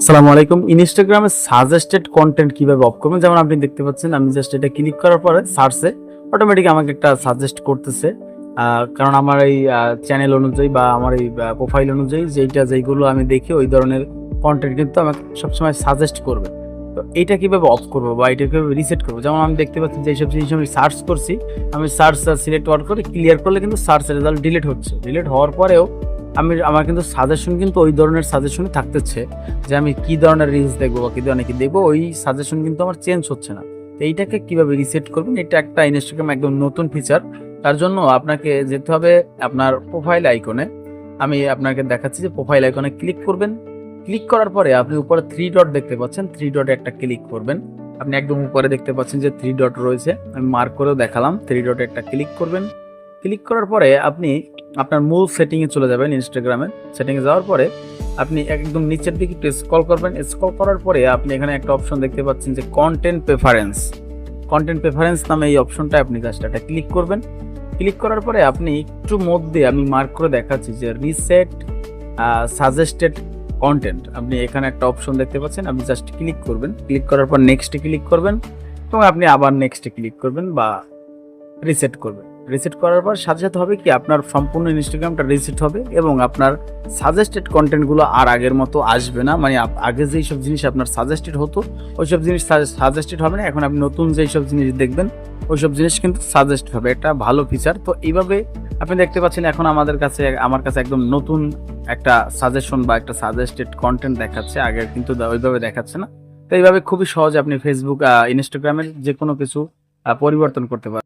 আসসালামু আলাইকুম। ইনস্টাগ্রামে সাজেস্টেড কন্টেন্ট কিভাবে অফ করবেন? যেমন আপনি দেখতে পাচ্ছেন আমি জাস্ট এটা ক্লিক করার পরে সার্চে অটোমেটিক আমাকে একটা সাজেস্ট করতেছে। কারণ আমার এই চ্যানেল অনুযায়ী বা আমার এই প্রোফাইল অনুযায়ী যেইগুলো আমি দেখি ওই ধরনের কন্টেন্ট কিন্তু আমাকে সবসময় সাজেস্ট করবে। তো এইটা কিভাবে অফ করবো বা এটা কিভাবে রিসেট করবো? যেমন আমি দেখতে পাচ্ছি যে এইসব জিনিস আমি সার্চ করছি, আমি সার্চ সিলেক্ট অন করে ক্লিয়ার করলে কিন্তু সার্চের রেজাল্ট ডিলিট হচ্ছে। ডিলিট হওয়ার পরেও আমার কিন্তু সাজেশন কিন্তু ওই ধরনের সাজেশনই থাকতেছে যে আমি কি ধরনের রিলস দেখবো বা কি ধরনের কি দেখবো, ওই সাজেশন কিন্তু আমার চেঞ্জ হচ্ছে না। তো এইটাকে কিভাবে রিসেট করবেন? এটা একটা ইনস্টাগ্রাম একদম নতুন ফিচার। তার জন্য আপনাকে যেতে হবে আপনার প্রোফাইল আইকনে। আমি আপনাকে দেখাচ্ছি যে প্রোফাইল আইকনে ক্লিক করবেন। ক্লিক করার পরে আপনি উপরে 3 ডট দেখতে পাচ্ছেন, 3 ডটে একটা ক্লিক করবেন। আপনি একদম উপরে দেখতে পাচ্ছেন যে 3 ডট রয়েছে, আমি মার্ক করেও দেখালাম। 3 ডটে একটা ক্লিক করবেন। ক্লিক করার পরে আপনি আপনার মূল সেটিংয়ে চলে যাবেন। ইনস্টাগ্রামের সেটিংয়ে যাওয়ার পরে আপনি একদম নিচের দিকে একটু স্ক্রল করবেন। স্ক্রল করার পরে আপনি এখানে একটা অপশন দেখতে পাচ্ছেন যে কন্টেন্ট প্রেফারেন্স। কন্টেন্ট প্রেফারেন্স নামে এই অপশনটা আপনি জাস্ট একটা ক্লিক করবেন। ক্লিক করার পরে আপনি একটু মধ্যে আমি মার্ক করে দেখাচ্ছি যে রিসেট সাজেস্টেড কন্টেন্ট। আপনি এখানে একটা অপশন দেখতে পাচ্ছেন, আপনি জাস্ট ক্লিক করবেন। ক্লিক করার পর নেক্সটে ক্লিক করবেন এবং আপনি আবার নেক্সটে ক্লিক করবেন বা রিসেট করবেন। রিসেট করার পর সাথে সাথে হবে কি আপনার সম্পূর্ণ ইনস্টাগ্রামটা রিসেট হবে এবং আপনার সাজেস্টেড কন্টেন্টগুলো আর আগের মতো আসবে না। মানে আগে যেই সব জিনিস আপনার সাজেস্টেড হতো ওইসব জিনিস সাজেস্টেড হবে না। এখন আপনি নতুন যেই সব জিনিস দেখবেন ওইসব জিনিস কিন্তু সাজেস্ট হবে। এটা ভালো ফিচার। তো এইভাবে আপনি দেখতে পাচ্ছেন এখন আমার কাছে একদম নতুন একটা সাজেশন বা একটা সাজেস্টেড কন্টেন্ট দেখাচ্ছে। আগে কিন্তু ওইভাবে দেখাচ্ছে না। তো এইভাবে খুবই সহজে আপনি ফেসবুক ইনস্টাগ্রামের যে কোনো কিছু পরিবর্তন করতে পারেন।